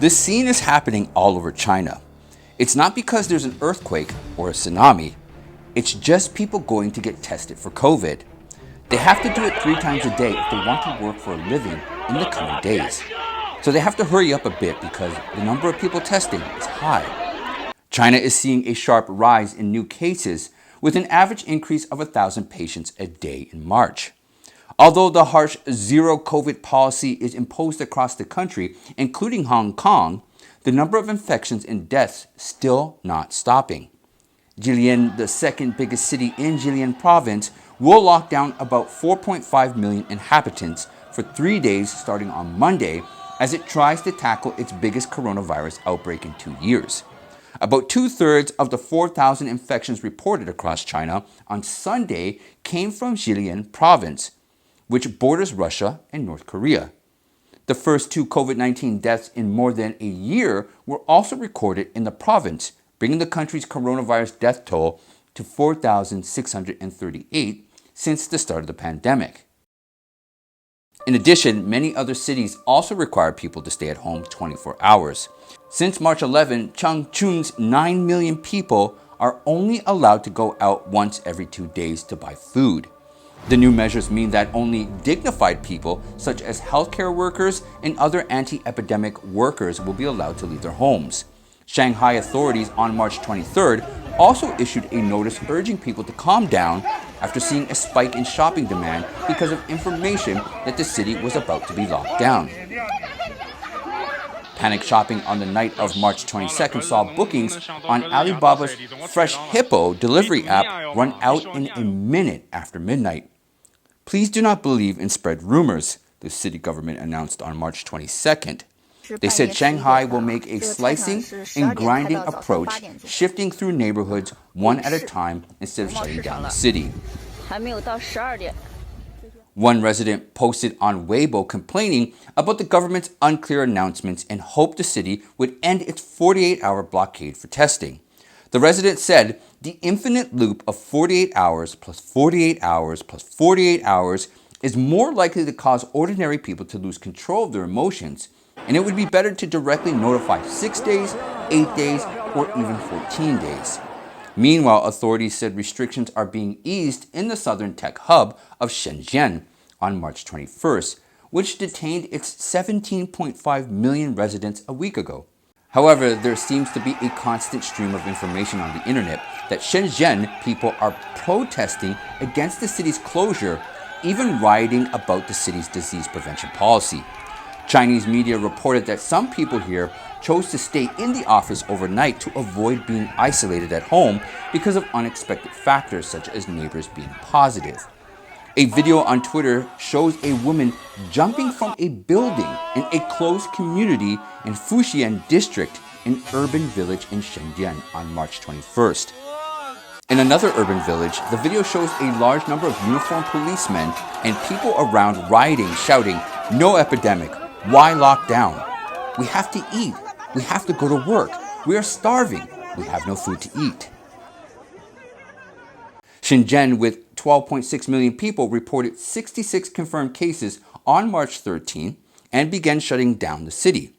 This scene is happening all over China. It's not because there's an earthquake or a tsunami. It's just people going to get tested for COVID. They have to do it 3 times a day if they want to work for a living in the coming days. So they have to hurry up a bit because the number of people testing is high. China is seeing a sharp rise in new cases with an average increase of 1,000 patients a day in March. Although the harsh zero COVID policy is imposed across the country, including Hong Kong, the number of infections and deaths still not stopping. Jilin, the second biggest city in Jilin province, will lock down about 4.5 million inhabitants for 3 days starting on Monday as it tries to tackle its biggest coronavirus outbreak in 2 years. About 2/3 of the 4,000 infections reported across China on Sunday came from Jilin province, which borders Russia and North Korea. The first 2 COVID-19 deaths in more than a year were also recorded in the province, bringing the country's coronavirus death toll to 4,638 since the start of the pandemic. In addition, many other cities also require people to stay at home 24 hours. Since March 11, Changchun's 9 million people are only allowed to go out once every 2 days to buy food. The new measures mean that only dignified people, such as healthcare workers and other anti-epidemic workers, will be allowed to leave their homes. Shanghai authorities on March 23rd also issued a notice urging people to calm down after seeing a spike in shopping demand because of information that the city was about to be locked down. Panic shopping on the night of March 22nd saw bookings on Alibaba's Fresh Hippo delivery app run out in a minute after midnight. Please do not believe in spread rumors, the city government announced on March 22nd. They said Shanghai will make a slicing and grinding approach, shifting through neighborhoods one at a time instead of shutting down the city. One resident posted on Weibo complaining about the government's unclear announcements and hoped the city would end its 48-hour blockade for testing. The resident said the infinite loop of 48 hours plus 48 hours plus 48 hours is more likely to cause ordinary people to lose control of their emotions, and it would be better to directly notify 6 days, 8 days, or even 14 days. Meanwhile, authorities said restrictions are being eased in the southern tech hub of Shenzhen on March 21st, which detained its 17.5 million residents a week ago. However, there seems to be a constant stream of information on the internet that Shenzhen people are protesting against the city's closure, even rioting about the city's disease prevention policy. Chinese media reported that some people here chose to stay in the office overnight to avoid being isolated at home because of unexpected factors such as neighbors being positive. A video on Twitter shows a woman jumping from a building in a closed community in Fuxian district, an urban village in Shenzhen on March 21st. In another urban village, the video shows a large number of uniformed policemen and people around rioting, shouting, "No epidemic. Why lock down? We have to eat. We have to go to work. We are starving. We have no food to eat." Shenzhen, with 12.6 million people, reported 66 confirmed cases on March 13 and began shutting down the city.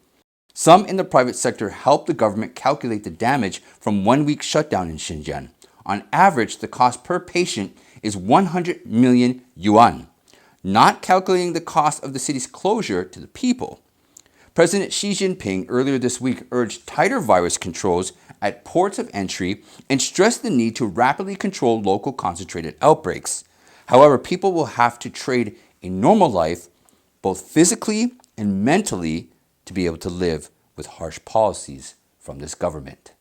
Some in the private sector helped the government calculate the damage from 1 week shutdown in Shenzhen. On average, the cost per patient is 100 million yuan, not calculating the cost of the city's closure to the people. President Xi Jinping earlier this week urged tighter virus controls at ports of entry and stressed the need to rapidly control local concentrated outbreaks. However, people will have to trade a normal life, both physically and mentally, to be able to live with harsh policies from this government.